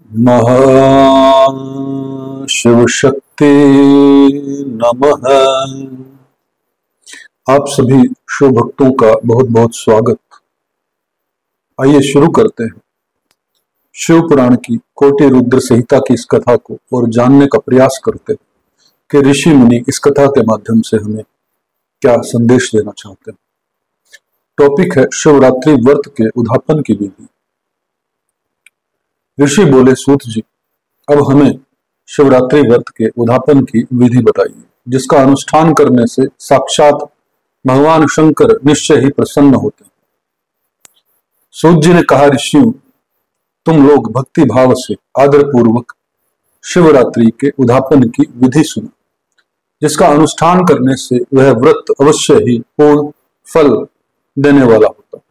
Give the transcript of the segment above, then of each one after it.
महाशिव शक्ति नमः। आप सभी शिव भक्तों का बहुत बहुत स्वागत। आइए शुरू करते हैं शिव पुराण की कोटि रुद्र संहिता की इस कथा को और जानने का प्रयास करते हैं कि ऋषि मुनि इस कथा के माध्यम से हमें क्या संदेश देना चाहते हैं। टॉपिक है शिवरात्रि व्रत के उद्यापन की विधि। ऋषि बोले, सूत जी, अब हमें शिवरात्रि व्रत के उद्यापन की विधि बताइए, जिसका अनुष्ठान करने से साक्षात भगवान शंकर निश्चय ही प्रसन्न होते हैं। सूत जी ने कहा, ऋषियों, तुम लोग भक्ति भाव से आदर पूर्वक शिवरात्रि के उद्यापन की विधि सुनो, जिसका अनुष्ठान करने से वह व्रत अवश्य ही पूर्ण फल देने वाला होता है।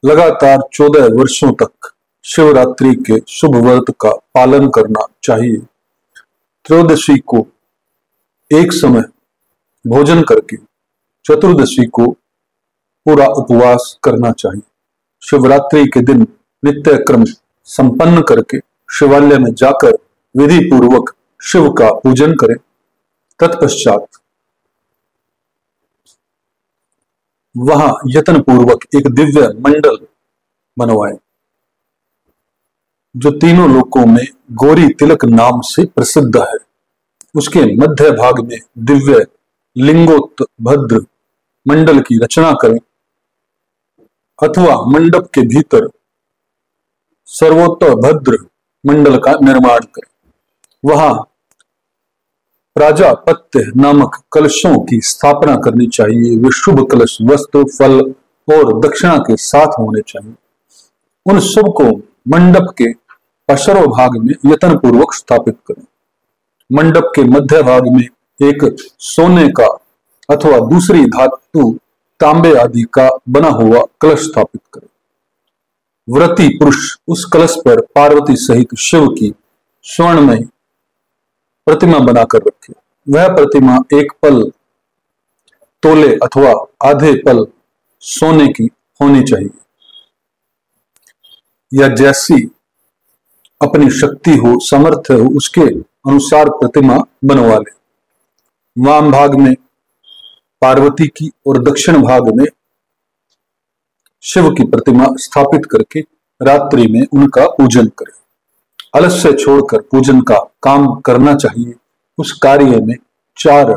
लगातार 14 वर्षों तक शिवरात्रि के शुभ व्रत का पालन करना चाहिए। त्रयोदशी को एक समय भोजन करके चतुर्दशी को पूरा उपवास करना चाहिए। शिवरात्रि के दिन नित्य क्रम संपन्न करके शिवालय में जाकर विधि पूर्वक शिव का पूजन करें। तत्पश्चात वहां यत्न पूर्वक एक दिव्य मंडल बनवाएं, जो तीनों लोकों में गौरी तिलक नाम से प्रसिद्ध है। उसके मध्य भाग में दिव्य लिंगोत्भद्र मंडल की रचना करें, अथवा मंडप के भीतर सर्वोत्तभद्र मंडल का निर्माण करें। वहां प्राजापत्य नामक कलशों की स्थापना करनी चाहिए। वे शुभ कलश वस्त्र, फल और दक्षिणा के साथ होने चाहिए। उन सब को मंडप के पशरो भाग में यत्न पूर्वक स्थापित करें। मंडप के मध्य भाग में एक सोने का अथवा दूसरी धातु तांबे आदि का बना हुआ कलश स्थापित करें। व्रती पुरुष उस कलश पर पार्वती सहित शिव की स्वर्णमय प्रतिमा बनाकर रखे। वह प्रतिमा एक पल तोले अथवा आधे पल सोने की होनी चाहिए, या जैसी अपनी शक्ति हो, सामर्थ्य हो, उसके अनुसार प्रतिमा बनवा ले। वाम भाग में पार्वती की और दक्षिण भाग में शिव की प्रतिमा स्थापित करके रात्रि में उनका पूजन करें। आलस्य छोड़कर पूजन का काम करना चाहिए। उस कार्य में 4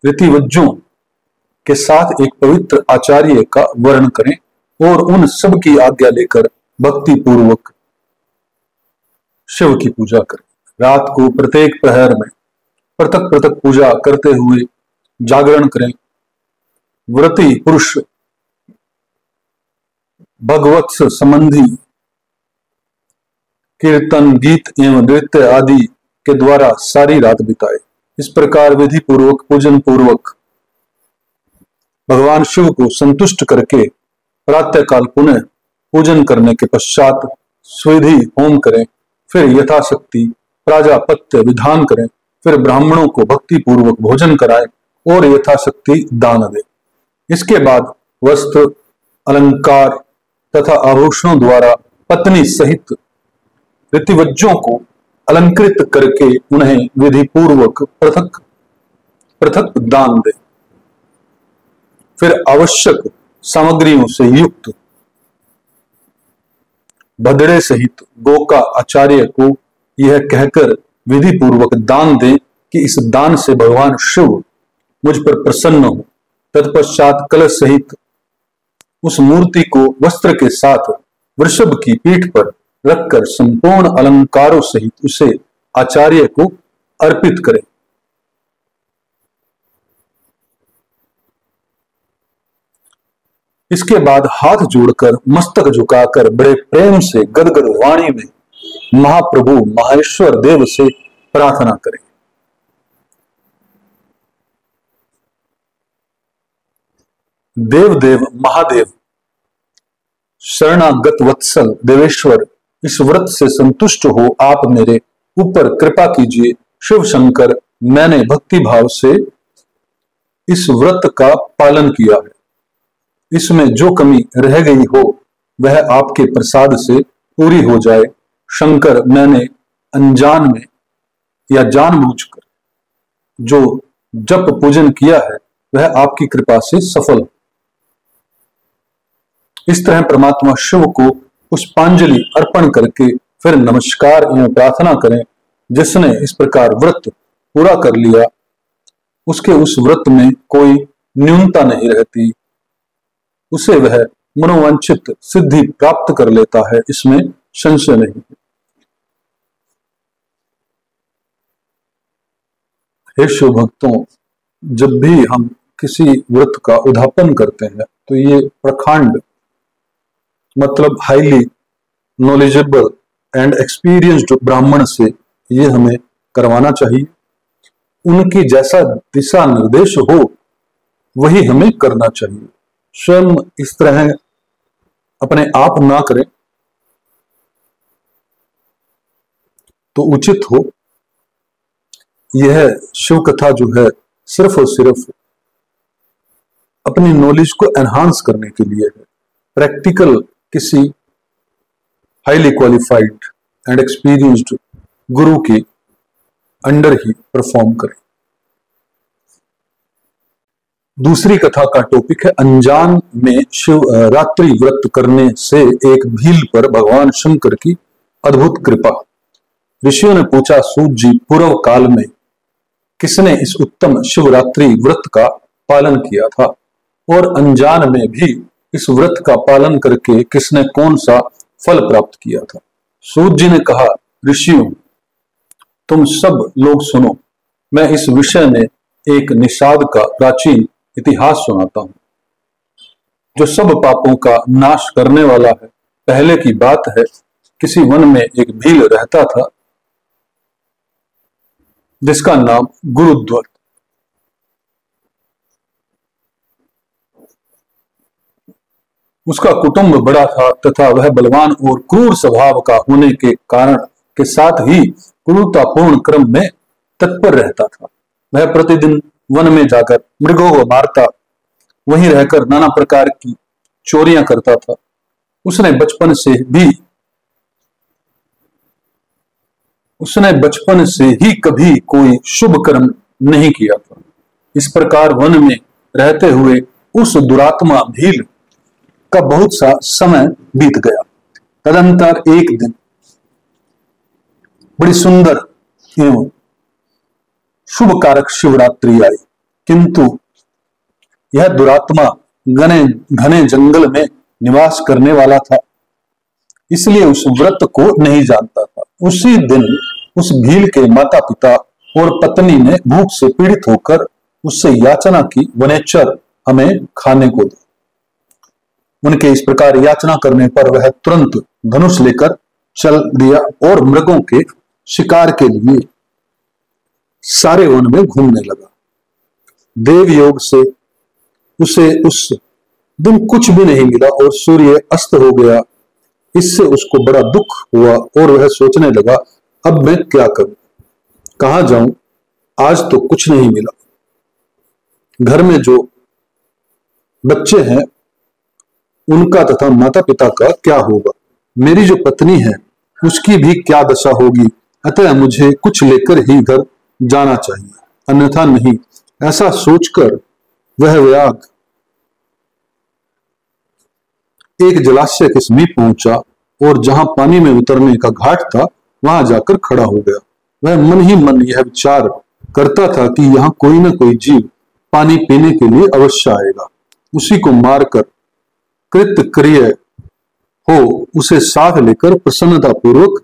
ऋतिवज्जों के साथ एक पवित्र आचार्य का वर्ण करें और उन सब की आज्ञा लेकर भक्ति पूर्वक शिव की पूजा करें। रात को प्रत्येक प्रहर में पृथक पृथक पूजा करते हुए जागरण करें। व्रती पुरुष भगवत्स संबंधी कीर्तन, गीत एवं नृत्य आदि के द्वारा सारी रात बिताए। इस प्रकार विधि पूर्वक पूजन पूर्वक भगवान शिव को संतुष्ट करके प्रातःकाल पुनः पूजन करने के पश्चात स्विधि होम करें। फिर यथाशक्ति प्राजापत्य विधान करें। फिर ब्राह्मणों को भक्ति पूर्वक भोजन कराएं और यथाशक्ति दान दें। इसके बाद वस्त्र, अलंकार तथा आभूषणों द्वारा पत्नी सहित ऋतिवज्जों को अलंकृत करके उन्हें विधि पूर्वक पृथक पृथक दान दे। फिर आवश्यक सामग्रियों से युक्त भदड़े सहित गोका आचार्य को यह कहकर विधि पूर्वक दान दे कि इस दान से भगवान शिव मुझ पर प्रसन्न हो। तत्पश्चात कलश सहित उस मूर्ति को वस्त्र के साथ वृषभ की पीठ पर रखकर संपूर्ण अलंकारों सहित उसे आचार्य को अर्पित करें। इसके बाद हाथ जोड़कर मस्तक झुकाकर बड़े प्रेम से गदगद वाणी में महाप्रभु महेश्वर देव से प्रार्थना करें। देव देव महादेव, शरणागत वत्सल देवेश्वर, इस व्रत से संतुष्ट हो आप मेरे ऊपर कृपा कीजिए। शिव शंकर, मैंने भक्ति भाव से इस व्रत का पालन किया है। इसमें जो कमी रह गई हो वह आपके प्रसाद से पूरी हो जाए। शंकर, मैंने अनजान में या जानबूझकर जो जप पूजन किया है वह आपकी कृपा से सफल। इस तरह परमात्मा शिव को पुष्पांजलि अर्पण करके फिर नमस्कार एवं प्रार्थना करें। जिसने इस प्रकार व्रत पूरा कर लिया उसके उस व्रत में कोई न्यूनता नहीं रहती, उसे वह मनोवांछित सिद्धि प्राप्त कर लेता है, इसमें संशय नहीं। हे शिव भक्तों, जब भी हम किसी व्रत का उद्यापन करते हैं तो ये प्रखंड मतलब हाईली नॉलेजेबल एंड एक्सपीरियंस्ड ब्राह्मण से ये हमें करवाना चाहिए। उनकी जैसा दिशा निर्देश हो वही हमें करना चाहिए। स्वयं इस तरह अपने आप ना करें तो उचित हो। यह शिव कथा जो है सिर्फ और सिर्फ अपनी नॉलेज को एनहांस करने के लिए है। प्रैक्टिकल किसी हाईली क्वालिफाइड एंड एक्सपीरियंस्ड गुरु के अंडर ही परफॉर्म करें। दूसरी कथा का टॉपिक है अनजान में शिवरात्रि व्रत करने से एक भील पर भगवान शंकर की अद्भुत कृपा। ऋषियों ने पूछा, सूत जी, पूर्व काल में किसने इस उत्तम शिवरात्रि व्रत का पालन किया था और अनजान में भी इस व्रत का पालन करके किसने कौन सा फल प्राप्त किया था? सूत जी ने कहा, ऋषियों, तुम सब लोग सुनो, मैं इस विषय में एक निषाद का प्राचीन इतिहास सुनाता हूं जो सब पापों का नाश करने वाला है। पहले की बात है, किसी वन में एक भील रहता था जिसका नाम गुरुद्वत। उसका कुटुंब बड़ा था तथा वह बलवान और क्रूर स्वभाव का होने के कारण के साथ ही क्रूरतापूर्ण क्रम में तत्पर रहता था। वह प्रतिदिन वन में जाकर मृगों को मारता, वहीं रहकर नाना प्रकार की चोरियां करता था। उसने बचपन से ही कभी कोई शुभ कर्म नहीं किया था। इस प्रकार वन में रहते हुए उस दुरात्मा भील का बहुत सा समय बीत गया। तदंतर एक दिन बड़ी सुंदर एवं शुभ कारक शिवरात्रि आई, किंतु यह दुरात्मा घने जंगल में निवास करने वाला था, इसलिए उस व्रत को नहीं जानता था। उसी दिन उस भील के माता पिता और पत्नी ने भूख से पीड़ित होकर उससे याचना की, वनेचर हमें खाने को दे। उनके इस प्रकार याचना करने पर वह तुरंत धनुष लेकर चल दिया और मृगों के शिकार के लिए सारे वन में घूमने लगा। देव योग से उसे उस दिन कुछ भी नहीं मिला और सूर्य अस्त हो गया। इससे उसको बड़ा दुख हुआ और वह सोचने लगा, अब मैं क्या करूं, कहां जाऊं, आज तो कुछ नहीं मिला। घर में जो बच्चे हैं उनका तथा माता पिता का क्या होगा, मेरी जो पत्नी है उसकी भी क्या दशा होगी, अतः मुझे कुछ लेकर ही घर जाना चाहिए, अन्यथा नहीं। ऐसा सोचकर वह व्याग एक जलाशय के समीप पहुंचा और जहां पानी में उतरने का घाट था वहां जाकर खड़ा हो गया। वह मन ही मन यह विचार करता था कि यहाँ कोई न कोई जीव पानी पीने के लिए अवश्य आएगा, उसी को मारकर कृतकृत्य हो उसे साथ लेकर प्रसन्नता पूर्वक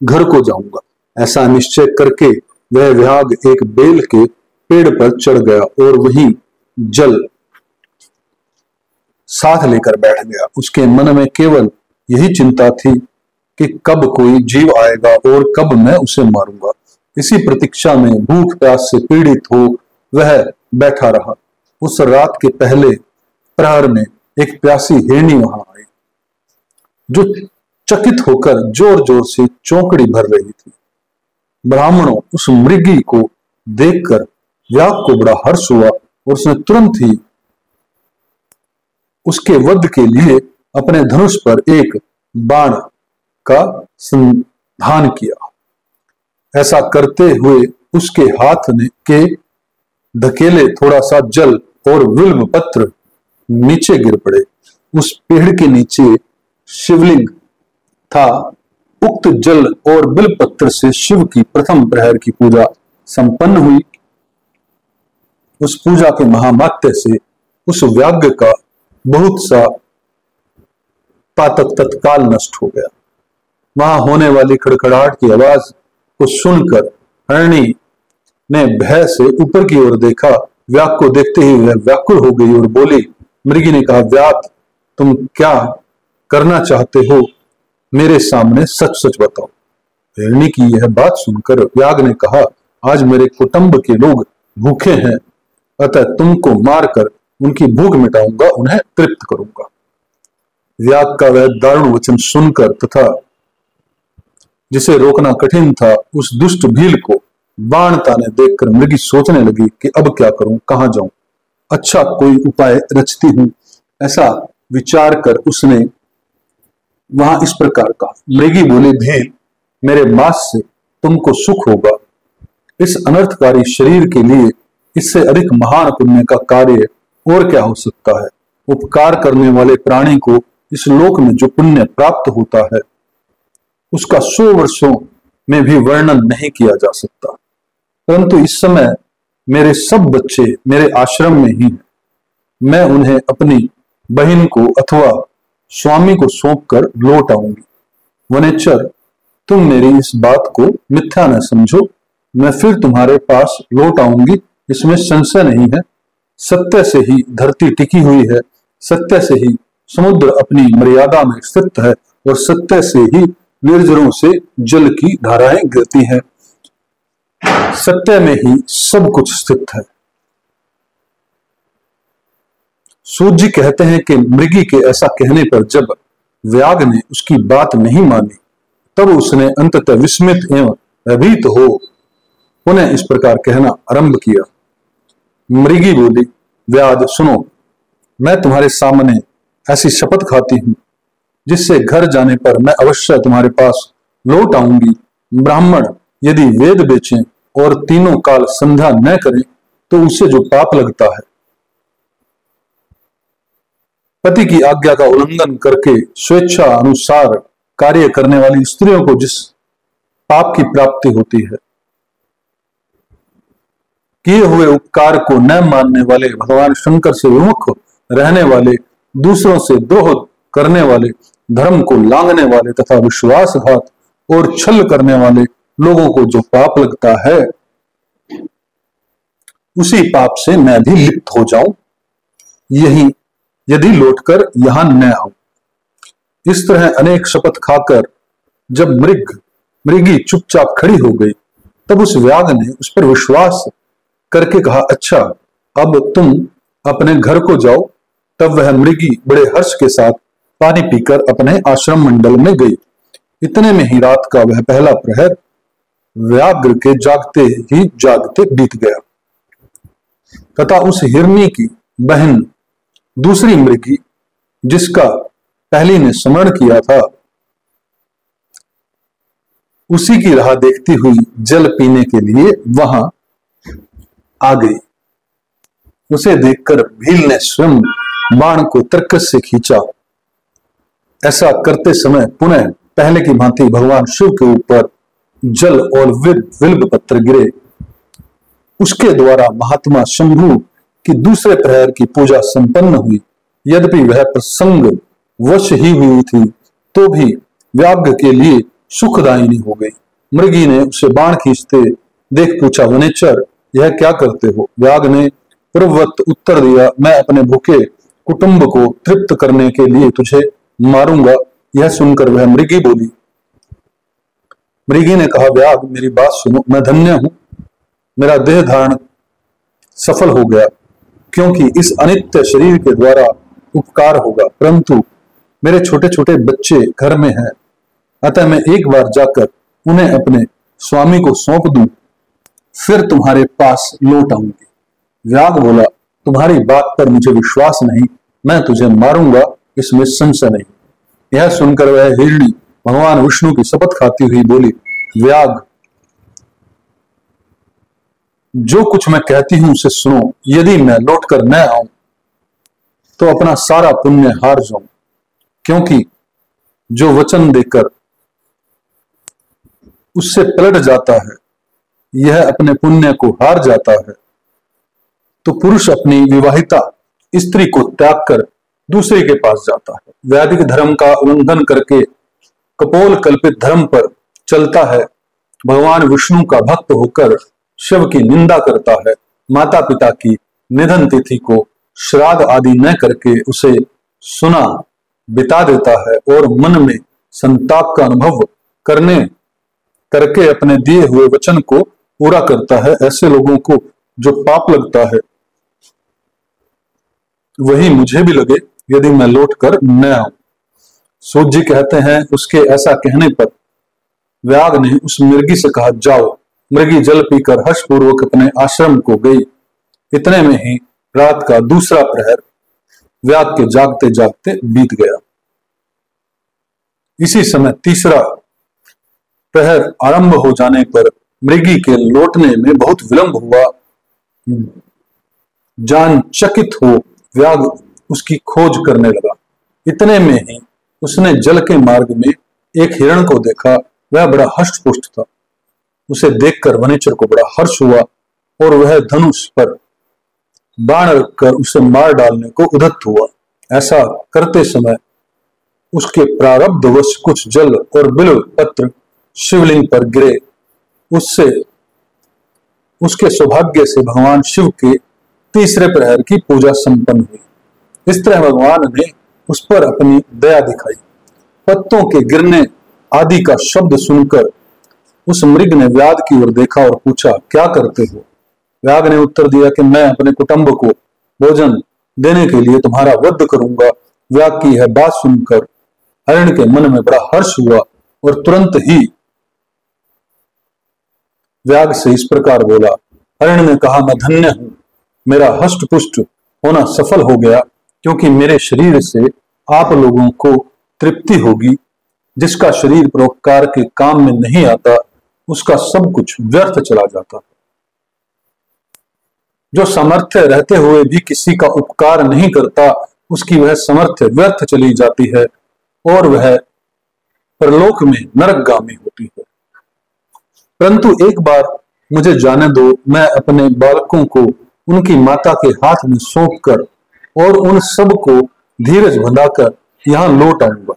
घर को जाऊंगा। ऐसा निश्चय करके वह विहाग एक बेल के पेड़ पर चढ़ गया और वहीं जल साथ लेकर बैठ गया। उसके मन में केवल यही चिंता थी कि कब कोई जीव आएगा और कब मैं उसे मारूंगा। इसी प्रतीक्षा में भूख प्यास से पीड़ित हो वह बैठा रहा। उस रात के पहले प्रहर में एक प्यासी हिरनी वहां आई जो चकित होकर जोर जोर से चौकड़ी भर रही थी। ब्राह्मणों उस मृगी को देखकर व्याग को बड़ा हर्ष हुआ और उसने तुरंत ही उसके वध के लिए अपने धनुष पर एक बाण का संधान किया। ऐसा करते हुए उसके हाथ ने के धकेले थोड़ा सा जल और बिल्व पत्र नीचे गिर पड़े। उस पेड़ के नीचे शिवलिंग था। उक्त जल और बिल्व पत्र से शिव की प्रथम प्रहर की पूजा संपन्न हुई। उस पूजा के महामात्य से उस व्याघ्र का बहुत सा पातक तत्काल नष्ट हो गया। वहां होने वाली खड़खड़ाहट की आवाज को सुनकर हरणी ने भय से ऊपर की ओर देखा। व्याघ्र को देखते ही वह व्याकुल हो गई और बोली। मृगी ने कहा, व्याघ्र, तुम क्या करना चाहते हो? मेरे सामने सच सच बताओ। हिरणी की यह बात सुनकर व्याघ्र ने कहा, आज मेरे कुटुंब के लोग भूखे हैं, अतः तुमको मारकर उनकी भूख मिटाऊंगा, उन्हें तृप्त करूंगा। व्याघ्र का वह दारुण वचन सुनकर तथा जिसे रोकना कठिन था, उस दुष्ट भील को बाण ताने देखकर मृगी सोचने लगी कि अब क्या करूं, कहां जाऊं, अच्छा कोई उपाय रचती हूं। ऐसा विचार कर उसने वहां इस प्रकार कहा। मृगी बोली, भील, मेरे मांस से तुमको सुख होगा। इस अनर्थकारी शरीर के लिए इससे अधिक महान पुण्य का कार्य और क्या हो सकता है। उपकार करने वाले प्राणी को इस लोक में जो पुण्य प्राप्त होता है उसका 100 वर्षों में भी वर्णन नहीं किया जा सकता। परंतु इस समय मेरे सब बच्चे मेरे आश्रम में ही हैं। मैं उन्हें अपनी बहन को अथवा स्वामी को सौंपकर लौट आऊंगी। वनेचर, तुम मेरी इस बात को मिथ्या न समझो। मैं फिर तुम्हारे पास लौट आऊंगी, इसमें संशय नहीं है। सत्य से ही धरती टिकी हुई है, सत्य से ही समुद्र अपनी मर्यादा में स्थित है और सत्य से ही निर्जरों से जल की धाराएं गिरती हैं। सत्य में ही सब कुछ स्थित है। सूत जी कहते हैं कि मृगी के ऐसा कहने पर जब व्याघ्र ने उसकी बात नहीं मानी, तब उसने अंततः विस्मित एवं भयभीत हो पुनः इस प्रकार कहना आरंभ किया। मृगी बोली, व्याघ्र सुनो, मैं तुम्हारे सामने ऐसी शपथ खाती हूं जिससे घर जाने पर मैं अवश्य तुम्हारे पास लौट आऊंगी। ब्राह्मण यदि वेद बेचें और तीनों काल संध्या न करें तो उसे जो पाप लगता है, पति की आज्ञा का उल्लंघन करके स्वेच्छा अनुसार कार्य करने वाली स्त्रियों को जिस पाप की प्राप्ति होती है, किए हुए उपकार को न मानने वाले, भगवान शंकर से विमुख रहने वाले, दूसरों से द्रोह करने वाले, धर्म को लांघने वाले तथा विश्वासघात और छल करने वाले लोगों को जो पाप लगता है, उसी पाप से मैं भी लिप्त हो जाऊं, यही यदि लौटकर यहां न आऊं। इस तरह अनेक शपथ खाकर जब मृगी चुपचाप खड़ी हो गई, तब उस व्याघ्र ने उस पर विश्वास करके कहा, अच्छा अब तुम अपने घर को जाओ। तब वह मृगी बड़े हर्ष के साथ पानी पीकर अपने आश्रम मंडल में गई। इतने में ही रात का वह पहला प्रहर व्याघ्र के जागते ही जागते बीत गया तथा उस हिरनी की बहन दूसरी मृगी, जिसका पहली ने स्मरण किया था, उसी की राह देखती हुई जल पीने के लिए वहां आ गई। उसे देखकर भील ने स्वयं बाण को तर्कस से खींचा। ऐसा करते समय पुनः पहले की भांति भगवान शिव के ऊपर जल और बिल्व पत्र गिरे। उसके द्वारा महात्मा शंभु की दूसरे प्रहर की पूजा संपन्न हुई। यद्यपि वह प्रसंग वश ही हुई थी, तो भी व्याघ्र के लिए सुखदायिनी हो गई। मृगी ने उसे बाण खींचते देख पूछा, वनेचर, यह क्या करते हो? व्याघ्र ने पूर्ववत उत्तर दिया, मैं अपने भूखे कुटुंब को तृप्त करने के लिए तुझे मारूंगा। यह सुनकर वह मृगी बोली। मृगी ने कहा, व्याघ्र, मेरी बात सुनो, मैं धन्य हूं, मेरा देह धारण सफल हो गया, क्योंकि इस अनित्य शरीर के द्वारा उपकार होगा, परंतु मेरे छोटे छोटे बच्चे घर में हैं, अतः मैं एक बार जाकर उन्हें अपने स्वामी को सौंप दूं, फिर तुम्हारे पास लौट आऊंगी। व्याघ्र बोला, तुम्हारी बात पर मुझे विश्वास नहीं, मैं तुझे मारूंगा, इसमें संशय नहीं। यह सुनकर वह हिरणी भगवान विष्णु की शपथ खाती हुई बोली, व्याग, जो कुछ मैं कहती हूं उसे सुनो। यदि मैं लौटकर न आऊं तो अपना सारा पुण्य हार जाऊं, क्योंकि जो वचन देकर उससे पलट जाता है, यह अपने पुण्य को हार जाता है। तो पुरुष अपनी विवाहिता स्त्री को त्याग कर दूसरे के पास जाता है, वैदिक धर्म का उल्लंघन करके कपोल कल्पित धर्म पर चलता है, भगवान विष्णु का भक्त होकर शिव की निंदा करता है, माता पिता की निधन तिथि को श्राद्ध आदि न करके उसे सुना बिता देता है और मन में संताप का अनुभव करके अपने दिए हुए वचन को पूरा करता है। ऐसे लोगों को जो पाप लगता है वही मुझे भी लगे यदि मैं लौट कर न आऊं। सूत जी कहते हैं, उसके ऐसा कहने पर व्याग ने उस मृगी से कहा, जाओ। मृगी जल पीकर हर्षपूर्वक अपने आश्रम को गई। इतने में ही रात का दूसरा प्रहर व्याग के जागते जागते बीत गया। इसी समय तीसरा प्रहर आरंभ हो जाने पर मृगी के लौटने में बहुत विलंब हुआ। जान चकित हो व्याग उसकी खोज करने लगा। इतने में ही उसने जल के मार्ग में एक हिरण को देखा। वह बड़ा हष्ट-पुष्ट था। उसे देखकर वनेचर को बड़ा हर्ष हुआ और वह धनुष पर बाण रखकर उसे मार डालने को उद्यत हुआ। ऐसा करते समय उसके प्रारब्धवश कुछ जल और बिल्व पत्र शिवलिंग पर गिरे। उससे उसके सौभाग्य से भगवान शिव के तीसरे प्रहर की पूजा संपन्न हुई। इस तरह भगवान ने उस पर अपनी दया दिखाई। पत्तों के गिरने आदि का शब्द सुनकर उस मृग ने व्याग की ओर देखा और पूछा, क्या करते हो? व्याग ने उत्तर दिया कि मैं अपने कुटुंब को भोजन देने के लिए तुम्हारा वध करूंगा। व्याग की यह बात सुनकर हरिण के मन में बड़ा हर्ष हुआ और तुरंत ही व्याग से इस प्रकार बोला। हरिण ने कहा, मैं धन्य हूं, मेरा हष्ट पुष्ट होना सफल हो गया, क्योंकि मेरे शरीर से आप लोगों को तृप्ति होगी। जिसका शरीर परोपकार के काम में नहीं आता उसका सब कुछ व्यर्थ चला जाता है। जो सामर्थ्य रहते हुए भी किसी का उपकार नहीं करता उसकी वह सामर्थ्य व्यर्थ चली जाती है और वह परलोक में नरकगामी होती है। परंतु एक बार मुझे जाने दो, मैं अपने बालकों को उनकी माता के हाथ में सौंपकर और उन सब को धीरज बंधाकर यहां लौट आऊंगा।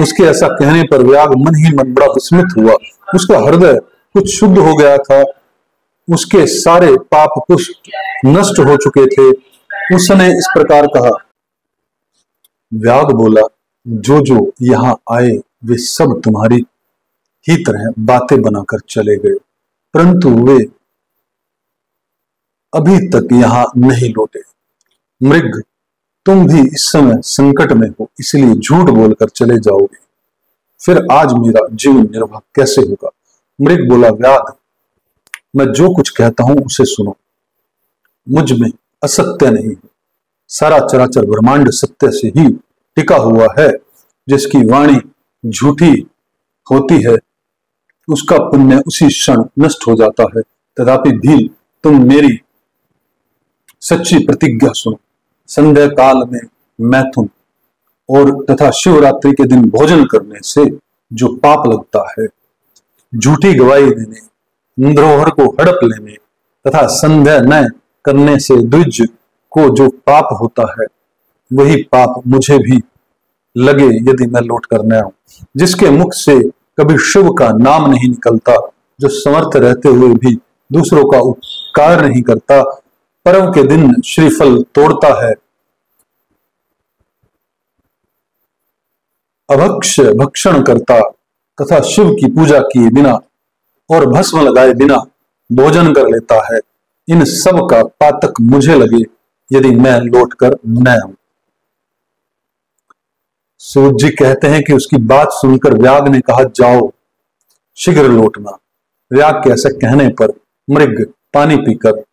उसके ऐसा कहने पर व्याग मन ही मन बड़ा विस्मित हुआ। उसका हृदय कुछ शुद्ध हो गया था। उसके सारे पाप पुष्ट नष्ट हो चुके थे। उसने इस प्रकार कहा। व्याग बोला, जो जो यहां आए वे सब तुम्हारी ही तरह बातें बनाकर चले गए, परंतु वे अभी तक यहां नहीं लौटे। मृग, तुम भी इस समय संकट में हो, इसलिए झूठ बोलकर चले जाओगे। फिर आज मेरा जीवन निर्वाह कैसे होगा? मृग बोला, व्याग, मैं जो कुछ कहता हूं उसे सुनो। मुझ में असत्य नहीं है। सारा चराचर ब्रह्मांड सत्य से ही टिका हुआ है। जिसकी वाणी झूठी होती है उसका पुण्य उसी क्षण नष्ट हो जाता है। तथापि भी तुम मेरी सच्ची प्रतिज्ञा सुनो। संध्या काल में मैथुन और तथा शिवरात्रि के दिन भोजन करने से जो पाप लगता है, झूठी गवाही देने, धरोहर को हड़प लेने तथा संध्या न करने से द्विज को जो पाप होता है, वही पाप मुझे भी लगे यदि मैं लौट कर न आऊं। जिसके मुख से कभी शिव का नाम नहीं निकलता, जो समर्थ रहते हुए भी दूसरों का उपकार नहीं करता, पर्व के दिन श्रीफल तोड़ता है, अभक्ष्य भक्षण करता तथा शिव की पूजा किए बिना और भस्म लगाए बिना भोजन कर लेता है, इन सब का पातक मुझे लगे यदि मैं लौट कर न आऊं। सूत जी कहते हैं कि उसकी बात सुनकर व्याग ने कहा, जाओ, शीघ्र लौटना। व्याग के ऐसे कहने पर मृग पानी पीकर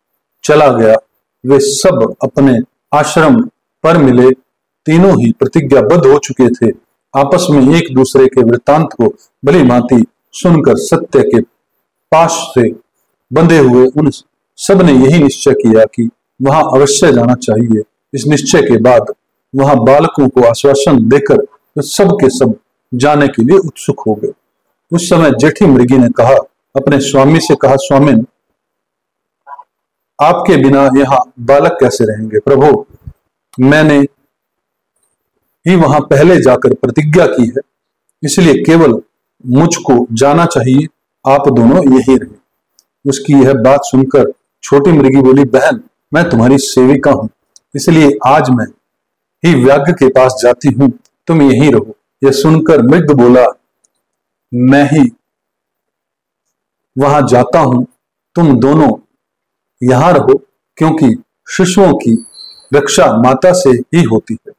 चला गया। वे सब अपने आश्रम पर मिले। तीनों ही प्रतिज्ञाबद्ध हो चुके थे। आपस में एक दूसरे के वृत्तांत को भली भांति सुनकर सत्य के पाश से बंधे हुए उन सब ने यही निश्चय किया कि वहां अवश्य जाना चाहिए। इस निश्चय के बाद वहां बालकों को आश्वासन देकर वे सब के सब जाने के लिए उत्सुक हो गए। उस समय जेठी मृगी ने कहा, अपने स्वामी से कहा, स्वामिन, आपके बिना यहाँ बालक कैसे रहेंगे? प्रभु, मैंने ही वहां पहले जाकर प्रतिज्ञा की है, इसलिए केवल मुझको जाना चाहिए, आप दोनों यही रहे। उसकी यह बात सुनकर छोटी मृगी बोली, बहन, मैं तुम्हारी सेविका हूं, इसलिए आज मैं ही व्याघ्र के पास जाती हूं, तुम यहीं रहो। यह सुनकर मृग बोला, मैं ही वहां जाता हूं, तुम दोनों यहां रहो, क्योंकि शिशुओं की रक्षा माता से ही होती है।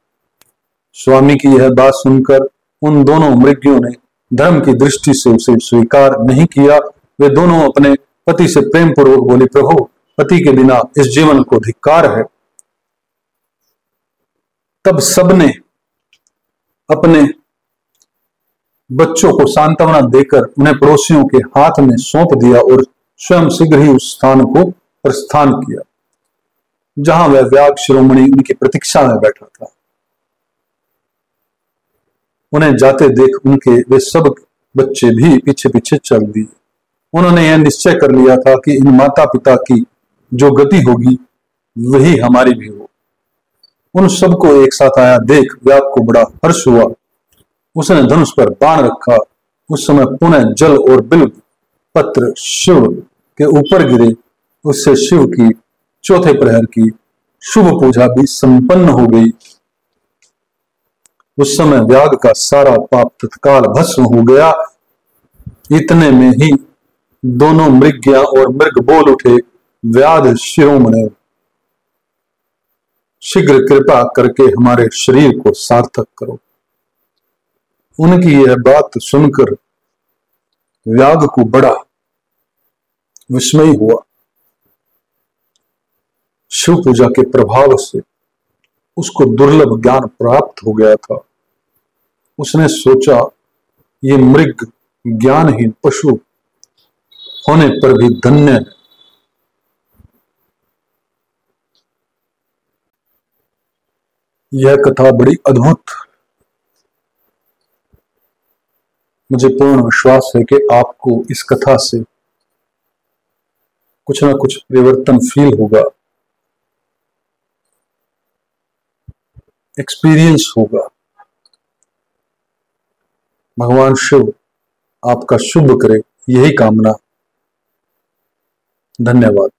स्वामी की यह बात सुनकर उन दोनों मृगियों ने धर्म की दृष्टि से उसे स्वीकार नहीं किया। वे दोनों अपने पति से प्रेम पूर्वक बोले, प्रभु, पति के बिना इस जीवन को धिक्कार है। तब सबने अपने बच्चों को सांत्वना देकर उन्हें पड़ोसियों के हाथ में सौंप दिया और स्वयं शीघ्र ही उस स्थान को प्रस्थान किया जहां वह व्याघ्र शिरोमणि उनकी प्रतीक्षा में बैठा था। उन्हें जाते देख उनके वे सब बच्चे भी पीछे पीछे चल दिए। उन्होंने यह निश्चय कर लिया था कि इन माता पिता की जो गति होगी वही हमारी भी हो। उन सबको एक साथ आया देख व्याघ्र को बड़ा हर्ष हुआ। उसने धनुष पर बाण रखा। उस समय पुनः जल और बिल्व पत्र शिव के ऊपर गिरे। उससे शिव की चौथे प्रहर की शुभ पूजा भी संपन्न हो गई। उस समय व्याघ्र का सारा पाप तत्काल भस्म हो गया। इतने में ही दोनों मृग्या और मृग बोल उठे, व्याध शिरोमणि, शीघ्र कृपा करके हमारे शरीर को सार्थक करो। उनकी यह बात सुनकर व्याघ्र को बड़ा विस्मय हुआ। शिव पूजा के प्रभाव से उसको दुर्लभ ज्ञान प्राप्त हो गया था। उसने सोचा, ये मृग ज्ञानहीन पशु होने पर भी धन्य है। यह कथा बड़ी अद्भुत, मुझे पूर्ण विश्वास है कि आपको इस कथा से कुछ ना कुछ परिवर्तन फील होगा, एक्सपीरियंस होगा। भगवान शिव आपका शुभ करे, यही कामना। धन्यवाद।